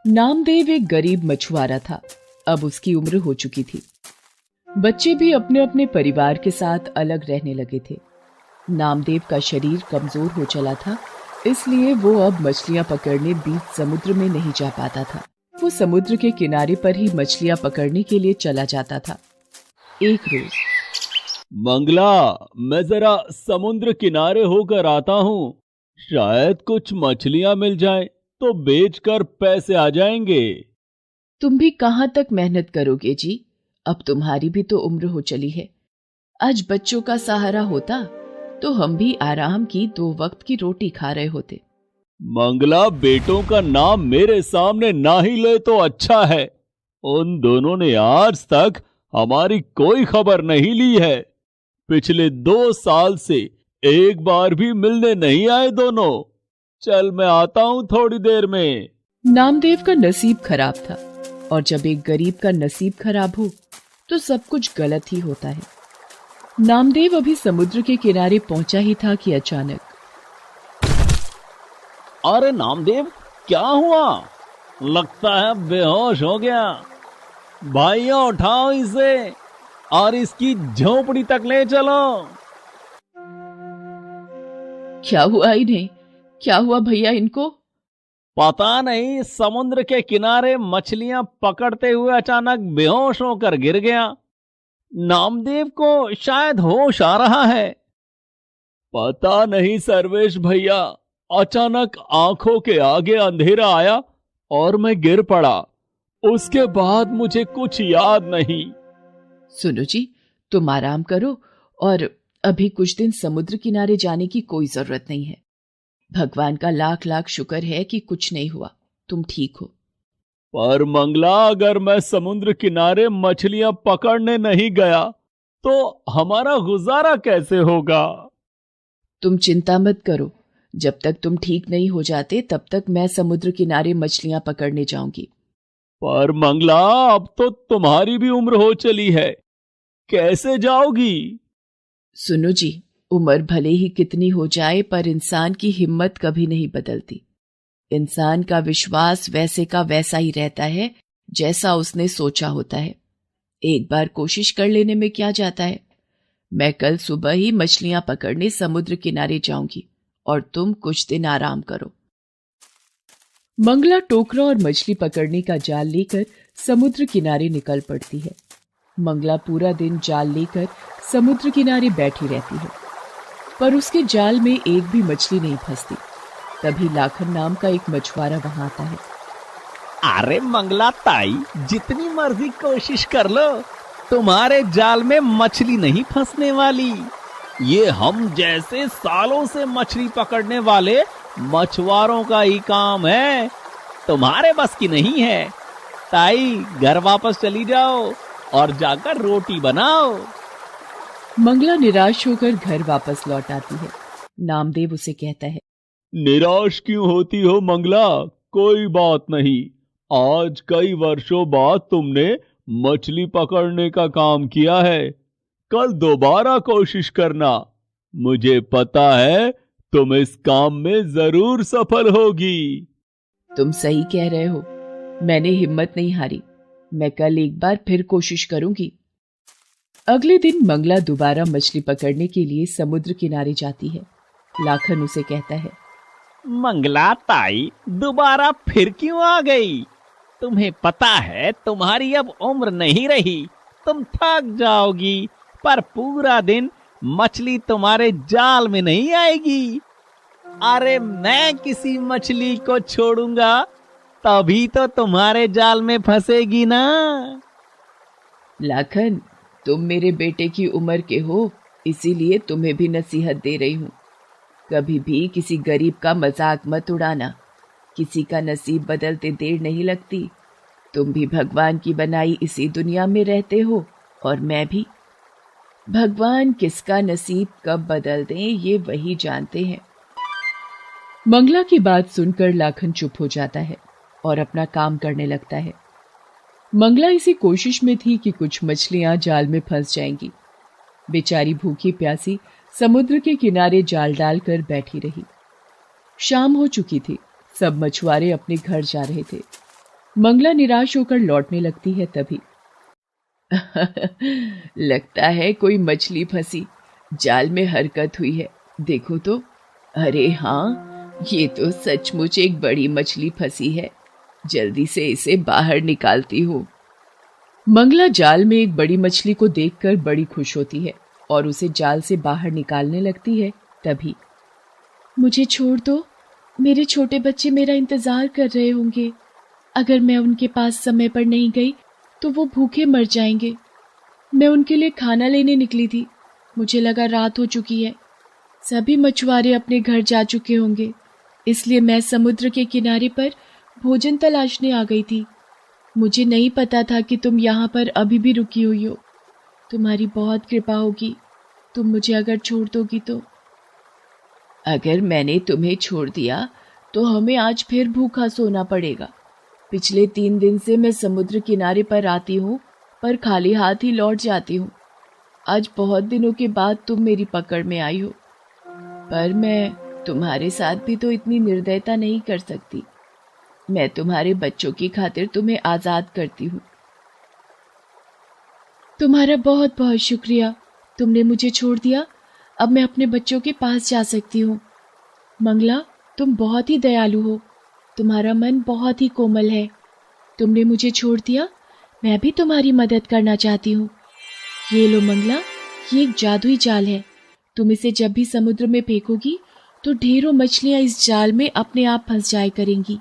नामदेव एक गरीब मछुआरा था। अब उसकी उम्र हो चुकी थी। बच्चे भी अपने अपने परिवार के साथ अलग रहने लगे थे। नामदेव का शरीर कमजोर हो चला था, इसलिए वो अब मछलियां पकड़ने बीच समुद्र में नहीं जा पाता था। वो समुद्र के किनारे पर ही मछलियां पकड़ने के लिए चला जाता था। एक रोज, मंगला, मैं जरा समुद्र किनारे होकर आता हूँ। शायद कुछ मछलियां मिल जाएं, तो बेचकर पैसे आ जाएंगे। तुम भी कहाँ तक मेहनत करोगे जी? अब तुम्हारी भी तो उम्र हो चली है। आज बच्चों का सहारा होता तो हम भी आराम की 2 वक्त की रोटी खा रहे होते। मंगला, बेटों का नाम मेरे सामने ना ही ले तो अच्छा है। उन दोनों ने आज तक हमारी कोई खबर नहीं ली है। पिछले 2 साल से एक बार भी मिलने नहीं आए दोनों। चल, मैं आता हूँ थोड़ी देर में। नामदेव का नसीब खराब था, और जब एक गरीब का नसीब खराब हो तो सब कुछ गलत ही होता है। नामदेव अभी समुद्र के किनारे पहुंचा ही था कि अचानक, अरे नामदेव, क्या हुआ? लगता है बेहोश हो गया। भाइयों, उठाओ इसे और इसकी झोपड़ी तक ले चलो। क्या हुआ इन्हें? क्या हुआ भैया इनको? पता नहीं, समुद्र के किनारे मछलियां पकड़ते हुए अचानक बेहोश होकर गिर गया। नामदेव को शायद होश आ रहा है। पता नहीं सर्वेश भैया, अचानक आंखों के आगे अंधेरा आया और मैं गिर पड़ा। उसके बाद मुझे कुछ याद नहीं। सुनो जी, तुम आराम करो और अभी कुछ दिन समुद्र किनारे जाने की कोई जरूरत नहीं है। भगवान का लाख लाख शुक्र है कि कुछ नहीं हुआ, तुम ठीक हो। पर मंगला, अगर मैं समुद्र किनारे मछलियां पकड़ने नहीं गया तो हमारा गुजारा कैसे होगा? तुम चिंता मत करो, जब तक तुम ठीक नहीं हो जाते तब तक मैं समुद्र किनारे मछलियां पकड़ने जाऊंगी। पर मंगला, अब तो तुम्हारी भी उम्र हो चली है, कैसे जाओगी? सुनो जी, उम्र भले ही कितनी हो जाए पर इंसान की हिम्मत कभी नहीं बदलती। इंसान का विश्वास वैसे का वैसा ही रहता है जैसा उसने सोचा होता है। एक बार कोशिश कर लेने में क्या जाता है। मैं कल सुबह ही मछलियां पकड़ने समुद्र किनारे जाऊंगी और तुम कुछ दिन आराम करो। मंगला टोकरा और मछली पकड़ने का जाल लेकर समुद्र किनारे निकल पड़ती है। मंगला पूरा दिन जाल लेकर समुद्र किनारे बैठी रहती है, पर उसके जाल में एक भी मछली नहीं फंसती। तभी लाखन नाम का एक मछुआरा वहां आता है। अरे मंगला ताई, जितनी मर्जी कोशिश कर लो, तुम्हारे जाल में मछली नहीं फंसने वाली। ये हम जैसे सालों से मछली पकड़ने वाले मछुआरों का ही काम है, तुम्हारे बस की नहीं है। ताई, घर वापस चली जाओ और जाकर रोटी बनाओ। मंगला निराश होकर घर वापस लौट आती है। नामदेव उसे कहता है, निराश क्यों होती हो मंगला? कोई बात नहीं, आज कई वर्षों बाद तुमने मछली पकड़ने का काम किया है। कल दोबारा कोशिश करना, मुझे पता है तुम इस काम में जरूर सफल होगी। तुम सही कह रहे हो, मैंने हिम्मत नहीं हारी। मैं कल एक बार फिर कोशिश करूंगी। अगले दिन मंगला दोबारा मछली पकड़ने के लिए समुद्र किनारे जाती है। लाखन उसे कहता है, मंगला ताई, दोबारा फिर क्यों आ गई? तुम्हें पता है तुम्हारी अब उम्र नहीं रही, तुम थक जाओगी, पर पूरा दिन मछली तुम्हारे जाल में नहीं आएगी। अरे मैं किसी मछली को छोड़ूंगा तभी तो तुम्हारे जाल में फंसेगी ना। लाखन, तुम मेरे बेटे की उम्र के हो, इसीलिए तुम्हें भी नसीहत दे रही हूँ। कभी भी किसी गरीब का मजाक मत उड़ाना। किसी का नसीब बदलते देर नहीं लगती। तुम भी भगवान की बनाई इसी दुनिया में रहते हो और मैं भी। भगवान किसका नसीब कब बदल दें ये वही जानते हैं। मंगला की बात सुनकर लाखन चुप हो जाता है और अपना काम करने लगता है। मंगला इसी कोशिश में थी कि कुछ मछलियां जाल में फंस जाएंगी। बेचारी भूखी प्यासी समुद्र के किनारे जाल डालकर बैठी रही। शाम हो चुकी थी, सब मछुआरे अपने घर जा रहे थे। मंगला निराश होकर लौटने लगती है। तभी लगता है कोई मछली फंसी, जाल में हरकत हुई है, देखो तो। अरे हाँ, ये तो सचमुच एक बड़ी मछली फंसी है, जल्दी से इसे बाहर निकालती हूँ। मंगला जाल में एक बड़ी मछली को देखकर बड़ी खुश होती है और उसे जाल से बाहर निकालने लगती है। तभी मुझे छोड़ दो, मेरे छोटे बच्चे मेरा इंतजार कर रहे होंगे। अगर मैं उनके पास समय पर नहीं गई तो वो भूखे मर जाएंगे। मैं उनके लिए खाना लेने निकली थी, मुझे लगा रात हो चुकी है, सभी मछुआरे अपने घर जा चुके होंगे, इसलिए मैं समुद्र के किनारे पर भोजन तलाशने आ गई थी। मुझे नहीं पता था कि तुम यहाँ पर अभी भी रुकी हुई हो। तुम्हारी बहुत कृपा होगी, तुम मुझे अगर छोड़ दोगी तो। अगर मैंने तुम्हें छोड़ दिया तो हमें आज फिर भूखा सोना पड़ेगा। पिछले 3 दिन से मैं समुद्र किनारे पर आती हूँ, पर खाली हाथ ही लौट जाती हूँ। आज बहुत दिनों के बाद तुम मेरी पकड़ में आई हो, पर मैं तुम्हारे साथ भी तो इतनी निर्दयता नहीं कर सकती। मैं तुम्हारे बच्चों की खातिर तुम्हें आजाद करती हूँ। तुम्हारा बहुत बहुत शुक्रिया, तुमने मुझे छोड़ दिया। अब मैं अपने बच्चों के पास जा सकती हूँ। मंगला, तुम बहुत ही दयालु हो, तुम्हारा मन बहुत ही कोमल है। तुमने मुझे छोड़ दिया, मैं भी तुम्हारी मदद करना चाहती हूँ। ये लो मंगला, ये एक जादुई जाल है। तुम इसे जब भी समुद्र में फेंकोगी तो ढेरों मछलियां इस जाल में अपने आप फंस जाया करेंगी।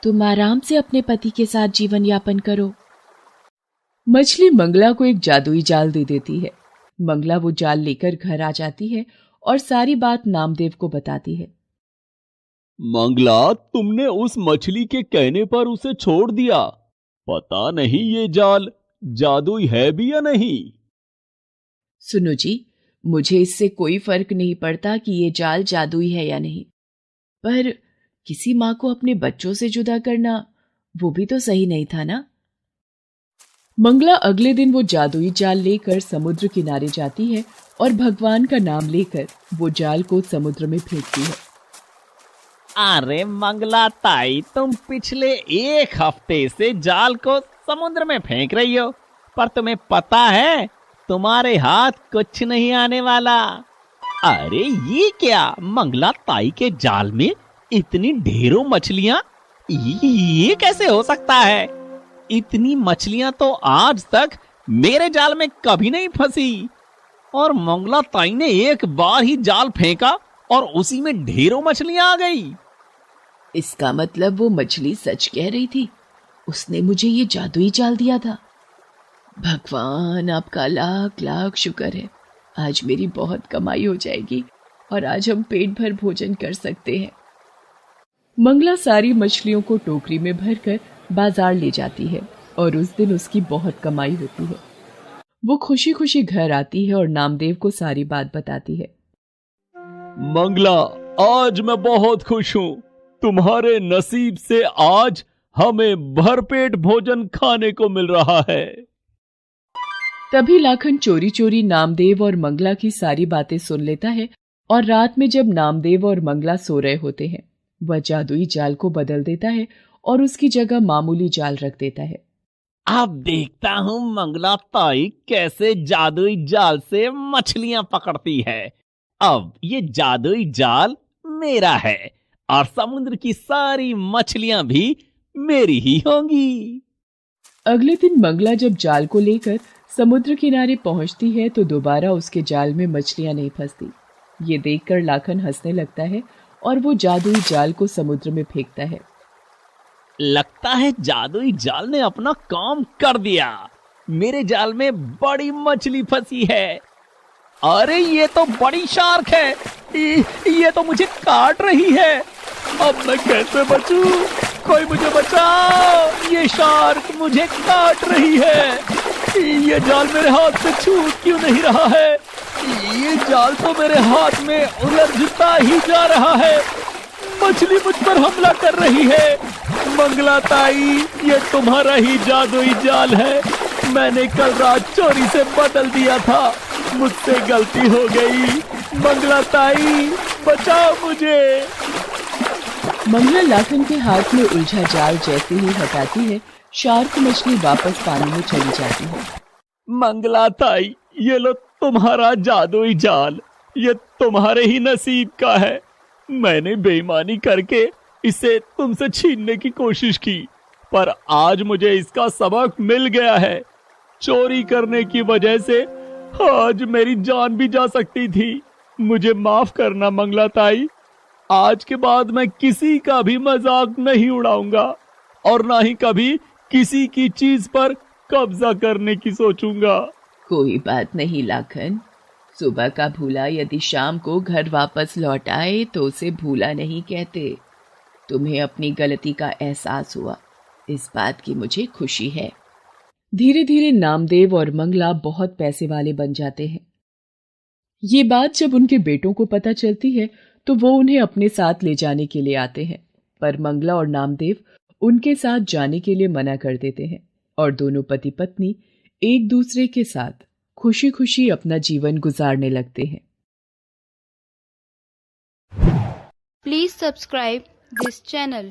तुम आराम से अपने पति के साथ जीवन यापन करो। मछली मंगला को एक जादुई जाल दे देती है। मंगला वो जाल लेकर घर आ जाती है और सारी बात नामदेव को बताती है। मंगला, तुमने उस मछली के कहने पर उसे छोड़ दिया। पता नहीं ये जाल जादुई है भी या नहीं। सुनो जी, मुझे इससे कोई फर्क नहीं पड़ता कि ये जाल जादुई है या नहीं, पर किसी माँ को अपने बच्चों से जुदा करना वो भी तो सही नहीं था ना। मंगला अगले दिन वो जादुई जाल लेकर समुद्र किनारे जाती है और भगवान का नाम लेकर वो जाल को समुद्र में फेंकती है। अरे मंगला ताई, तुम पिछले 1 हफ्ते से जाल को समुद्र में फेंक रही हो, पर तुम्हें पता है तुम्हारे हाथ कुछ नहीं आने वाला। अरे ये क्या, मंगला ताई के जाल में इतनी ढेरों मछलियां, ये कैसे हो सकता है? इतनी मछलियां तो आज तक मेरे जाल में कभी नहीं फंसी। और मंगला ताई ने एक बार ही जाल फेंका और उसी में ढेरों मछलियां आ गई। इसका मतलब वो मछली सच कह रही थी, उसने मुझे ये जादुई जाल दिया था। भगवान, आपका लाख लाख शुक्र है। आज मेरी बहुत कमाई हो जाएगी और आज हम पेट भर भोजन कर सकते हैं। मंगला सारी मछलियों को टोकरी में भरकर बाजार ले जाती है और उस दिन उसकी बहुत कमाई होती है। वो खुशी खुशी घर आती है और नामदेव को सारी बात बताती है। मंगला, आज मैं बहुत खुश हूँ। तुम्हारे नसीब से आज हमें भरपेट भोजन खाने को मिल रहा है। तभी लाखन चोरी चोरी नामदेव और मंगला की सारी बातें सुन लेता है और रात में जब नामदेव और मंगला सो रहे होते हैं, वह जादुई जाल को बदल देता है और उसकी जगह मामूली जाल रख देता है। अब देखता हूँ मंगला ताई कैसे जादुई जाल से मछलियां पकड़ती है। अब ये जादुई जाल मेरा है और समुद्र की सारी मछलियां भी मेरी ही होंगी। अगले दिन मंगला जब जाल को लेकर समुद्र किनारे पहुंचती है तो दोबारा उसके जाल में मछलियां नहीं फंसती। ये देखकर लाखन हंसने लगता है और वो जादुई जाल को समुद्र में फेंकता है। लगता है जादुई जाल ने अपना काम कर दिया। मेरे जाल में बड़ी मछली फंसी है। अरे ये तो बड़ी शार्क है, ये तो मुझे काट रही है। अब मैं कैसे बचूं? कोई मुझे बचाओ, ये शार्क मुझे काट रही है। ये जाल मेरे हाथ से छूट क्यों नहीं रहा है? ये जाल तो मेरे हाथ में उलझता ही जा रहा है। मछली मुझ पर हमला कर रही है। मंगला ताई, ये तुम्हारा ही जादुई जाल है। मैंने कल रात चोरी से बदल दिया था, मुझसे गलती हो गई। मंगला ताई, बचाओ मुझे। मंगला लाखन के हाथ में उलझा जाल जैसे ही हटाती है, शार्क मछली वापस पानी में चली जाती है। मंगला ताई, ये लो तुम्हारा जादुई जाल, ये तुम्हारे ही नसीब का है। मैंने बेईमानी करके इसे तुमसे छीनने की कोशिश की, पर आज मुझे इसका सबक मिल गया है। चोरी करने की वजह से आज मेरी जान भी जा सकती थी। मुझे माफ करना मंगला ताई। आज के बाद मैं किसी का भी मजाक नहीं उड़ाऊंगा और ना ही कभी किसी की चीज पर कब्जा करने की सोचूंगा। कोई बात नहीं लाखन, सुबह का भूला यदि शाम को घर वापस लौट आए तो उसे भूला नहीं कहते। तुम्हें अपनी गलती का एहसास हुआ, इस बात की मुझे खुशी है। धीरे धीरे नामदेव और मंगला बहुत पैसे वाले बन जाते हैं। ये बात जब उनके बेटों को पता चलती है तो वो उन्हें अपने साथ ले जाने के लिए आते हैं, पर मंगला और नामदेव उनके साथ जाने के लिए मना कर देते हैं और दोनों पति पत्नी एक दूसरे के साथ खुशी खुशी अपना जीवन गुजारने लगते हैं। Please subscribe this channel.